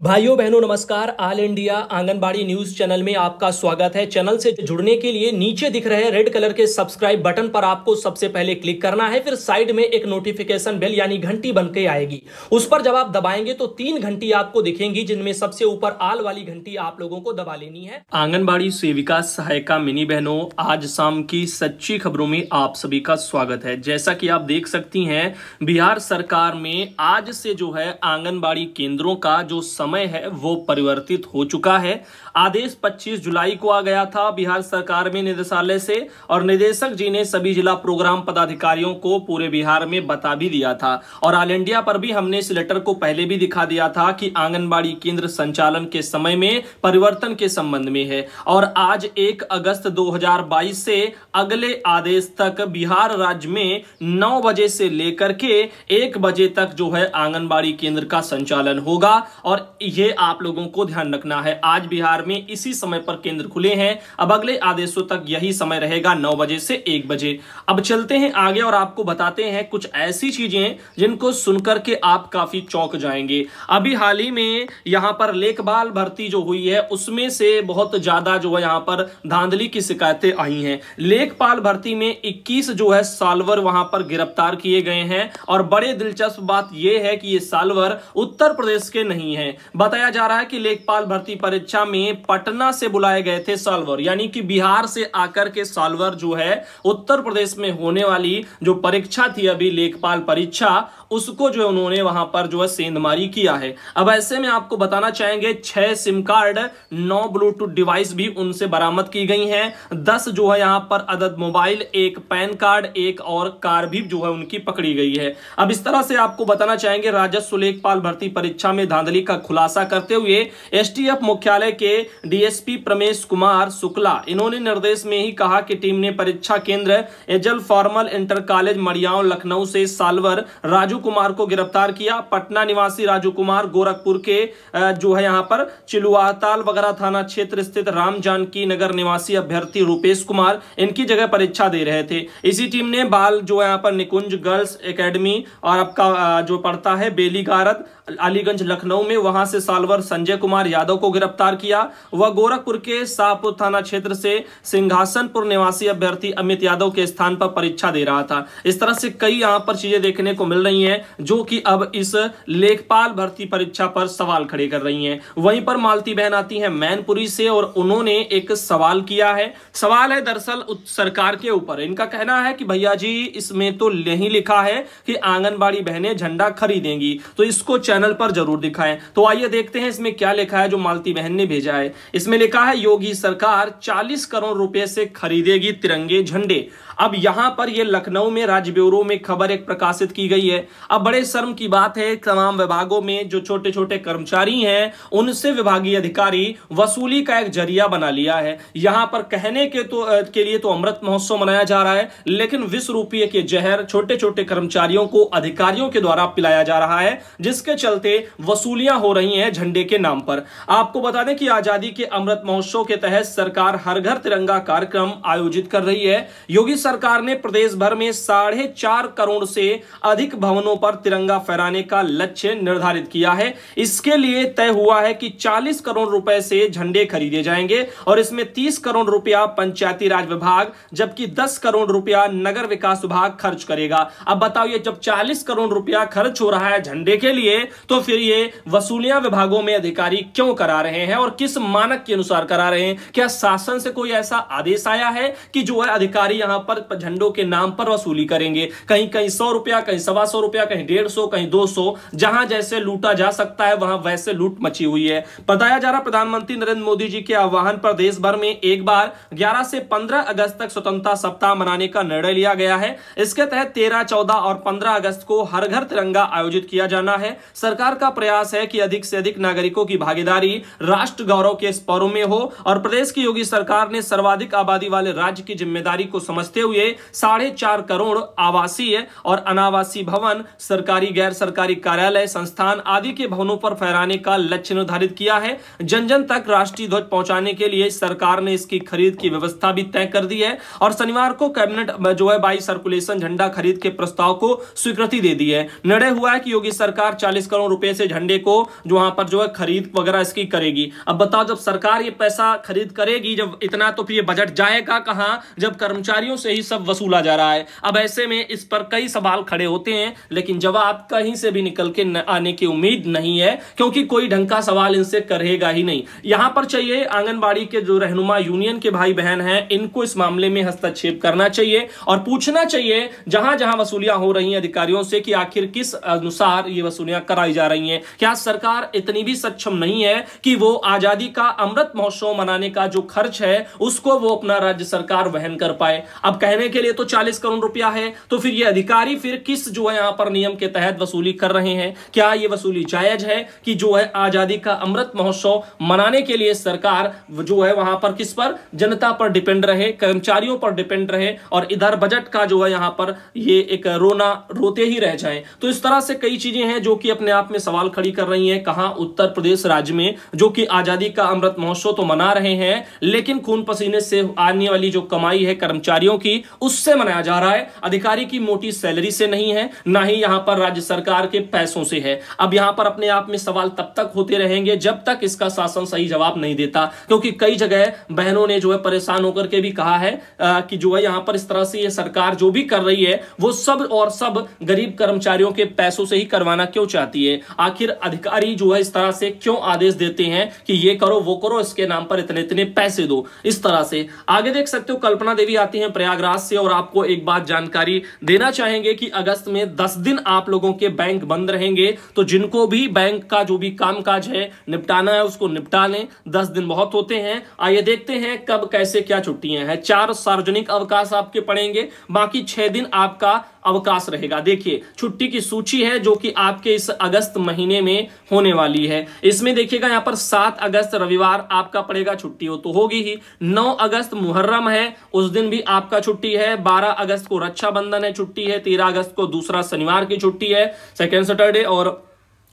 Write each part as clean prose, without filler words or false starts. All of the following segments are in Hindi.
भाइयों बहनों नमस्कार। All India anganwadi news channel में आपका स्वागत है। चैनल से जुड़ने के लिए नीचे दिख रहे रेड कलर के सब्सक्राइब बटन पर आपको सबसे पहले क्लिक करना है। फिर साइड में एक नोटिफिकेशन बेल यानी घंटी बन के आएगी, उस पर जब आप दबाएंगे तो 3 घंटी आपको दिखेंगी, जिनमें सबसे ऊपर आल वाली घंटी आप लोगों को दबा लेनी है। आंगनबाड़ी सेविका सहायिका मिनी बहनों, आज शाम की सच्ची खबरों में आप सभी का स्वागत है। जैसा कि आप देख सकती हैं, बिहार सरकार में आज से जो है आंगनबाड़ी केंद्रों का जो समय है वो परिवर्तित हो चुका है। आदेश 25 जुलाई को आ गया था बिहार सरकार में निदेशालय से, और निदेशक जी ने सभी जिला प्रोग्राम पदाधिकारियों को पूरे बिहार में बता भी दिया था। और ऑल इंडिया पर भी हमने इस लेटर को पहले भी दिखा दिया था कि आंगनबाड़ी केंद्र संचालन के समय में परिवर्तन के संबंध में है। और आज 1 अगस्त 2022 से अगले आदेश तक बिहार राज्य में 9 बजे से लेकर के 1 बजे तक जो है आंगनबाड़ी केंद्र का संचालन होगा। और ये आप लोगों को ध्यान रखना है, आज बिहार में इसी समय पर केंद्र खुले हैं। अब अगले आदेशों तक यही समय रहेगा, 9 बजे से 1 बजे। अब चलते हैं आगे और आपको बताते हैं कुछ ऐसी चीजें जिनको सुनकर के आप काफी चौंक जाएंगे। अभी हाल ही में यहां पर लेखपाल भर्ती जो हुई है उसमें से बहुत ज्यादा जो है यहां पर धांधली की शिकायतें आई हैं। लेखपाल भर्ती में 21 जो है साल्वर वहां पर गिरफ्तार किए गए हैं। और बड़े दिलचस्प बात यह है कि ये साल्वर उत्तर प्रदेश के नहीं है। बताया जा रहा है कि लेखपाल भर्ती परीक्षा में पटना से बुलाए गए थे साल्वर, यानी कि बिहार से आकर के साल्वर जो है उत्तर प्रदेश में होने वाली जो परीक्षा थी अभी लेखपाल परीक्षा, उसको जो उन्होंने वहां पर जो है सेंधमारी किया है। अब ऐसे में आपको बताना चाहेंगे 6 सिम कार्ड, 9 ब्लूटूथ डिवाइस भी उनसे बरामद की गई हैं। 10 जो है यहां पर अदद मोबाइल, 1 पैन कार्ड, 1 और कार भी जो है उनकी पकड़ी गई है। अब इस तरह से आपको बताना चाहेंगे राजस्व लेखपाल भर्ती परीक्षा में धांधली का खुलासा करते हुए एसटीएफ मुख्यालय के डीएसपी प्रमेश कुमार शुक्ला, इन्होंने निर्देश में ही कहा कि टीम ने परीक्षा केंद्र एजल formal inter college Madiyaon Lucknow से साल्वर राजू कुमार को गिरफ्तार किया। पटना निवासी राजू कुमार गोरखपुर के जो है यहां पर चिलुआताल वगैरह थाना क्षेत्र स्थित राम जानकी नगर निवासी अभ्यर्थी रूपेश कुमार इनकी जगह परीक्षा दे रहे थे। इसी टीम ने बाल जो है यहां पर निकुंज गर्ल्स एकेडमी और आपका जो पड़ता है बेलीगारद अलीगंज लखनऊ में, वहां से साल्वर संजय कुमार यादव को गिरफ्तार किया। वह गोरखपुर के शाहपुर थाना क्षेत्र से सिंहासनपुर निवासी अभ्यर्थी अमित यादव के स्थान पर परीक्षा दे रहा था। इस तरह से कई यहां पर चीजें देखने को मिल रही हैं जो कि अब इस लेखपाल भर्ती परीक्षा पर सवाल खड़े कर रही हैं। वहीं पर मालती बहन आती है मैनपुरी से और उन्होंने एक सवाल किया है। सवाल है दरअसल सरकार के ऊपर। इनका कहना है कि भैया जी इसमें तो नहीं लिखा है कि आंगनबाड़ी बहनें झंडा खरीदेंगी, तो इसको चैनल पर जरूर दिखाएं। तो आइए देखते हैं इसमें क्या लिखा है जो मालती बहन ने भेजा है। इसमें लिखा है योगी सरकार 40 करोड़ रुपए से खरीदेगी तिरंगे झंडे। अब यहां पर यह लखनऊ में राज्य ब्यूरो में खबर एक प्रकाशित की गई है। अब बड़े शर्म की बात है, तमाम विभागों में जो छोटे छोटे कर्मचारी हैं उनसे विभागीय अधिकारी वसूली का एक जरिया बना लिया है। यहां पर कहने के लिए तो अमृत महोत्सव मनाया जा रहा है, लेकिन 20 रुपये के जहर छोटे छोटे कर्मचारियों को अधिकारियों के द्वारा पिलाया जा रहा है, जिसके चलते वसूलियां हो रही हैं झंडे के नाम पर। आपको बता दें कि आजादी के अमृत महोत्सव के तहत सरकार हर घर तिरंगा कार्यक्रम आयोजित कर रही है। योगी सरकार ने प्रदेश भर में 4.5 करोड़ से अधिक भवनों पर तिरंगा फहराने का लक्ष्य निर्धारित किया है। इसके लिए तय हुआ है कि 40 करोड़ रुपए से झंडे खरीदे जाएंगे और इसमें 30 करोड़ रुपया पंचायती राज विभाग जबकि 10 करोड़ रुपया नगर विकास विभाग खर्च करेगा। अब बताइए, जब 40 करोड़ रुपया खर्च हो रहा है झंडे के लिए, तो फिर ये वसूलियां विभागों में अधिकारी क्यों करा रहे हैं और किस मानक के अनुसार करा रहे हैं? क्या शासन से कोई ऐसा आदेश आया है कि जो है अधिकारी यहां पर झंडों के नाम पर वसूली करेंगे? कहीं कहीं 100 रुपया, कहीं 125 रुपया, कहीं 150, कहीं 200, जहां जैसे लूटा जा सकता है वहां वैसे लूट मची हुई है। बताया जा रहा प्रधानमंत्री नरेंद्र मोदी जी के आह्वान पर देश भर में एक बार 11 से 15 अगस्त तक स्वतंत्रता सप्ताह मनाने का निर्णय लिया गया है। इसके तहत 13, 14 और 15 अगस्त को हर घर तिरंगा आयोजित किया जाना है। सरकार का प्रयास है कि अधिक से अधिक नागरिकों की भागीदारी राष्ट्र गौरव के इस पर्व में हो और प्रदेश की योगी सरकार ने सर्वाधिक आबादी वाले राज्य की जिम्मेदारी को समझते हुए 4.5 करोड़ आवासीय और अनावासीय भवन, सरकारी गैर सरकारी कार्यालय, संस्थान आदि के भवनों पर फहराने का लक्ष्य निर्धारित किया है। जन जन तक राष्ट्रीय ध्वज पहुंचाने के लिए सरकार ने इसकी खरीद की व्यवस्था भी तय कर दी है और शनिवार को कैबिनेट जो है बाई सर्कुलेशन झंडा खरीद के प्रस्ताव को स्वीकृति दे दी है। निर्णय हुआ है कि योगी सरकार 40 करोड़ रुपए से झंडे को जो वहां पर जो है खरीद वगैरह इसकी करेगी। अब बताओ, जब सरकार ये पैसा खरीद करेगी जब इतना, तो फिर ये बजट जाएगा कहां जब कर्मचारियों से ही सब वसूला जा रहा है। अब ऐसे में इस पर कई सवाल खड़े होते हैं, लेकिन जवाब कहीं से भी निकल के आने की उम्मीद नहीं है, क्योंकि कोई ढंग का सवाल इनसे करेगा ही नहीं। यहां पर चाहिए आंगनबाड़ी के जो रहनुमा यूनियन के भाई बहन हैं, इनको इस मामले में हस्तक्षेप करना चाहिए और पूछना चाहिए जहां जहां वसूलियां हो रही हैं अधिकारियों से कि आखिर किस अनुसार ये वसूलियां कराई जा रही हैं। क्या सरकार इतनी भी सक्षम नहीं है कि वो आजादी का अमृत महोत्सव मनाने का जो खर्च है उसको वो अपना राज्य सरकार वहन कर पाए? अब कहने के लिए तो 40 करोड़ रुपया है, तो फिर ये अधिकारी फिर किस जो है यहां पर नियम के तहत वसूली कर रहे हैं? क्या ये वसूली जायज है कि जो है आजादी का अमृत महोत्सव मनाने के लिए सरकार जो है वहां पर किस पर, जनता पर डिपेंड रहे, कर्मचारियों पर डिपेंड रहे, और इधर बजट का जो है यहां पर ये एक रोते ही रह जाएं? तो इस तरह से कई चीजें हैं जो कि अपने आप में सवाल खड़ी कर रही हैं। कहां उत्तर प्रदेश राज्य में जो कि आजादी का अमृत महोत्सव तो मना रहे हैं, लेकिन खून पसीने से आने वाली जो कमाई है कर्मचारियों की, उससे मनाया जा रहा है। अधिकारी की मोटी सैलरी से नहीं है, ना ही यहां पर राज्य सरकार के पैसों से है। अब यहां पर अपने आप में सवाल तब तक होते रहेंगे जब तक इसका शासन सही जवाब नहीं देता, क्योंकि कई जगह बहनों ने जो है परेशान होकर के भी कहा है कि जो है यहां पर इस तरह से ये सरकार जो भी कर रही है वो सब और सब गरीब कर्मचारियों के पैसों से ही करवाना क्यों चाहती है? आखिर अधिकारी जो है इस तरह से क्यों आदेश देते हैं कि ये करो वो करो, इसके नाम पर इतने इतने पैसे दो? इस तरह से आगे देख सकते हो कल्पना देवी आती हैं प्रयागराज से और आपको एक बात जानकारी देना चाहेंगे कि अगस्त में 10 दिन आप लोगों के बैंक बंद रहेंगे, तो जिनको भी बैंक का जो भी कामकाज है निपटाना है उसको निपटा लें। 10 दिन बहुत होते हैं। आइए देखते हैं कब कैसे क्या छुट्टियां हैं। 4 सार्वजनिक अवकाश आपके पड़ेंगे, बाकी 6 दिन आपका अवकाश रहेगा। देखिए छुट्टी की सूची है जो कि आपके इस अगस्त महीने में होने वाली है। इसमें देखिएगा यहाँ पर 7 अगस्त रविवार आपका पड़ेगा, छुट्टी हो तो होगी ही। 9 अगस्त मुहर्रम है, उस दिन भी आपका छुट्टी है। 12 अगस्त को रक्षाबंधन है, छुट्टी है। 13 अगस्त को दूसरा शनिवार की छुट्टी है, सेकेंड सैटरडे। और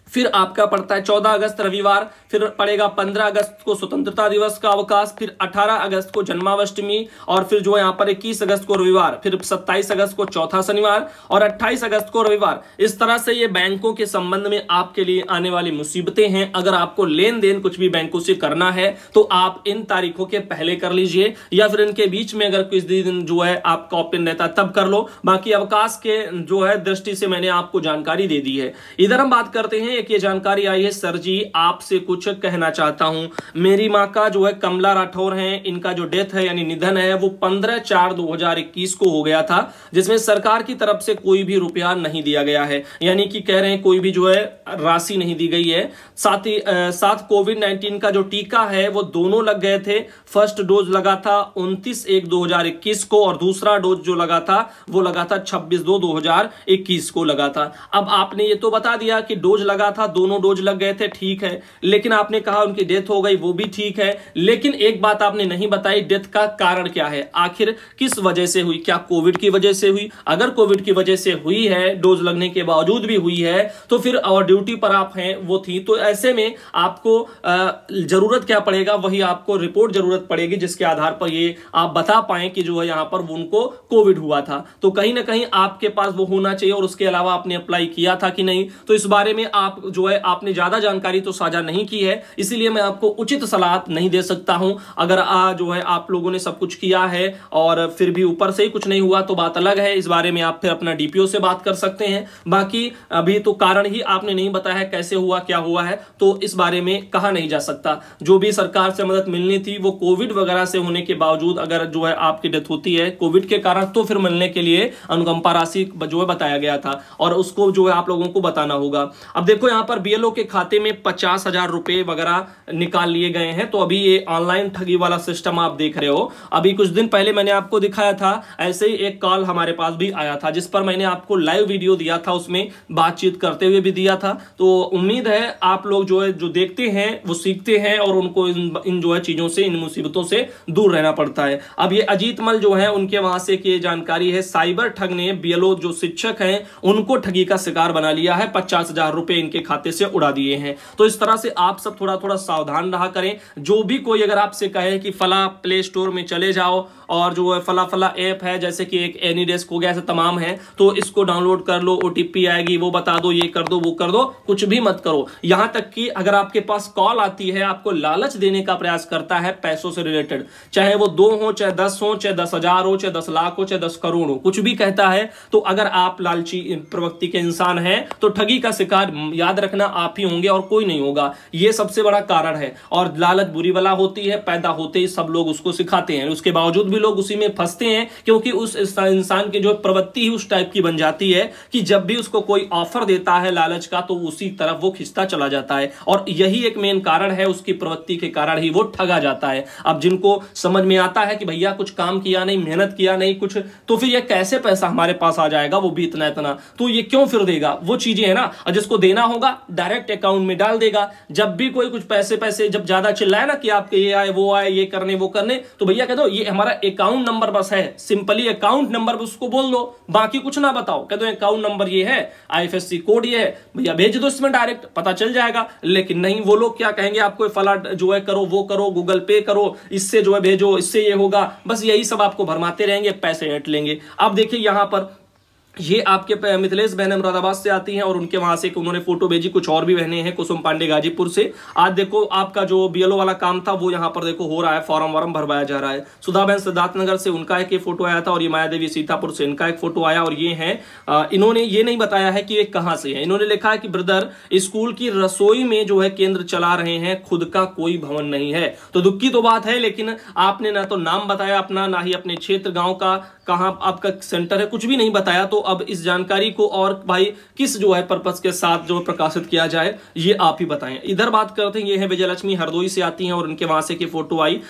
फिर आपका पड़ता है 14 अगस्त रविवार, फिर पड़ेगा 15 अगस्त को स्वतंत्रता दिवस का अवकाश, फिर 18 अगस्त को जन्माष्टमी, और फिर जो यहाँ पर 21 अगस्त को रविवार, फिर 27 अगस्त को चौथा शनिवार और 28 अगस्त को रविवार। इस तरह से ये बैंकों के संबंध में आपके लिए आने वाली मुसीबतें हैं। अगर आपको लेन देन कुछ भी बैंकों से करना है तो आप इन तारीखों के पहले कर लीजिए, या फिर इनके बीच में अगर किस दिन जो है आपका ओपन रहता है तब कर लो। बाकी अवकाश के जो है दृष्टि से मैंने आपको जानकारी दे दी है। इधर हम बात करते हैं, एक ये जानकारी आई है, सर जी आपसे कुछ कहना चाहता हूं। मेरी मां का जो है कमला राठौर है, इनका जो डेथ है यानी निधन है वो 15/4/2021 को हो गया था, जिसमें सरकार की तरफ से कोई भी रुपया नहीं दिया गया है, यानी कि कह रहे हैं कोई भी जो है राशि नहीं दी गई है। साथ ही साथ कोविड-19 का जो टीका है वो दोनों लग गए थे। फर्स्ट डोज लगा था 29/1/2021 को और दूसरा डोज जो लगा था वो लगा था 26/2/2021 को लगा था। अब आपने ये तो बता दिया कि डोज लगा था, दोनों डोज लग गए थे, ठीक है, लेकिन आपने कहा उनकी डेथ हो गई, वो भी ठीक है, लेकिन एक बात आपने नहीं बताई, डेथ का कारण क्या है? आखिर किस वजह से हुई? क्या कोविड की वजह से हुई? अगर कोविड की वजह से हुई है, डोज लगने के बावजूद भी हुई है, तो फिर और ड्यूटी पर आप हैं वो थी, तो ऐसे में आपको जरूरत क्या पड़ेगा? वही आपको रिपोर्ट जरूरत पड़ेगी जिसके आधार पर ये आप बता पाए कि जो है यहां पर उनको कोविड हुआ था। तो कहीं ना कहीं आपके पास वो होना चाहिए, और उसके अलावा आपने अप्लाई किया था कि नहीं, तो इस बारे में आप जो है आपने ज्यादा जानकारी तो साझा नहीं की है, इसीलिए मैं आपको उचित सलाह नहीं दे सकता हूं। अगर जो है आप लोगों ने सब कुछ किया है और फिर भी ऊपर से ही कुछ नहीं हुआ तो बात अलग है, इस बारे में आप फिर अपना डीपीओ से बात कर सकते हैं। बाकी अभी तो कारण ही आपने नहीं बताया है कैसे हुआ क्या हुआ है, तो इस बारे में कहा नहीं जा सकता। जो भी सरकार से मदद मिलनी थी वो कोविड वगैरह से होने के बावजूद अगर जो है आपकी डेथ होती है कोविड के कारण, तो फिर मिलने के लिए अनुकंपा राशि जो है बताया गया था, और उसको जो है आप लोगों को बताना होगा। अब देखो यहाँ पर बीएलओ के खाते में 50,000 रुपए वगैरह निकाल लिए गए हैं, तो अभी ये ऑनलाइन ठगी वाला सिस्टम आप देख रहे हो। अभी कुछ दिन पहले मैंने आपको दिखाया था, ऐसे ही एक कॉल हमारे पास भी आया था जिस पर मैंने आपको लाइव वीडियो दिया था, उसमें बातचीत करते हुए भी दिया था। तो उम्मीद है आप लोग जो है जो देखते हैं वो सीखते हैं, और उनको इन जो है चीजों से, इन मुसीबतों से दूर रहना पड़ता है। अब ये अजीत मल जो है उनके वहां से की जानकारी है, साइबर ठग ने बीएलओ जो शिक्षक हैं उनको ठगी का शिकार बना लिया है। 50,000 रुपए इनके के खाते से उड़ा दिए हैं। तो इस तरह से आप सब थोड़ा थोड़ा सावधान रहा करें। जो भी कोई अगर आपसे कहे कि फला प्ले स्टोर में चले जाओ और जो है फला फला ऐप है, जैसे कि एक एनीडेस्क हो गया, ऐसे तमाम है, तो इसको डाउनलोड कर लो, ओटीपी आएगी, वो बता दो, ये कर दो, वो कर दो, कुछ भी मत करो। यहां तक कि अगर आपके पास कॉल आती है, आपको लालच देने का प्रयास करता है पैसों से रिलेटेड, चाहे वो 2 हो, चाहे 10 हो, चाहे 10,000 हो, चाहे 10 लाख हो, चाहे 10 करोड़ हो, कुछ भी कहता है, तो अगर आप लालची प्रवृत्ति के इंसान हैं तो ठगी का शिकार याद रखना आप ही होंगे और कोई नहीं होगा। यह सबसे बड़ा कारण है। और लालच बुरी बला होती है, पैदा होते ही सब लोग उसको सिखाते हैं, उसके बावजूद भी लोग उसी में फंसते हैं, क्योंकि उस इंसान की जो प्रवृत्ति ही उस टाइप की बन जाती है कि जब भी उसको कोई ऑफर देता है लालच का तो उसी तरफ वो खिंचता चला जाता है। और यही एक मेन कारण है, उसकी प्रवृत्ति के कारण ही वो ठगा जाता है। अब जिनको समझ में आता है कि भैया कुछ काम किया नहीं, मेहनत किया नहीं कुछ, तो फिर ये कैसे पैसा हमारे पास आ जाएगा, वो भी इतना इतना, तो ये क्यों फिर देगा, वो चीजें है ना। और जिसको देना होगा डायरेक्ट अकाउंट में डाल देगा। जब भी कोई कुछ पैसे जब ज्यादा चिल्लाए ना कि आपके ये आए वो आए, ये करने वो करने, तो भैया कह दो ये हमारा अकाउंट नंबर बस है, सिंपली अकाउंट नंबर उसको बोल दो, बाकी कुछ ना बताओ, कह दो अकाउंट नंबर ये है, आईएफएससी कोड ये है, भैया भेज दो, इसमें डायरेक्ट पता चल जाएगा। लेकिन नहीं, वो लोग क्या कहेंगे आपको, फला जो है करो, वो करो, गूगल पे करो, इससे जो है भेजो, इससे ये होगा, बस यही सब आपको भरमाते रहेंगे, पैसे हट लेंगे। अब देखिए यहां पर ये आपके मिथिलेश बहन मुरादाबाद से आती हैं और उनके वहां से उन्होंने फोटो भेजी। कुछ और भी बहनें हैं, कुसुम पांडे गाजीपुर से। आज देखो आपका जो बीएलओ वाला काम था वो यहाँ पर देखो हो रहा है, फॉर्म वार्म भरवाया जा रहा है। सुधा बहन सिद्धार्थनगर से, उनका एक फोटो आया था, और ये माया देवी सीतापुर से, इनका एक फोटो आया। और ये है इन्होंने ये नहीं बताया है कि ये कहां से है। इन्होंने लिखा है कि ब्रदर स्कूल की रसोई में जो है केंद्र चला रहे हैं, खुद का कोई भवन नहीं है। तो दुख की तो बात है, लेकिन आपने ना तो नाम बताया अपना, ना ही अपने क्षेत्र गांव का कहां आपका सेंटर है, कुछ भी नहीं बताया। तो अब इस जानकारी को और भाई किस जो है पर्पस के साथ जो प्रकाशित किया जाए, ये आप ही बताएं। इधर बात करते हैं, ये है विजयलक्ष्मी, हरदोई से आती हैं और उनके वहां से की फोटो आई।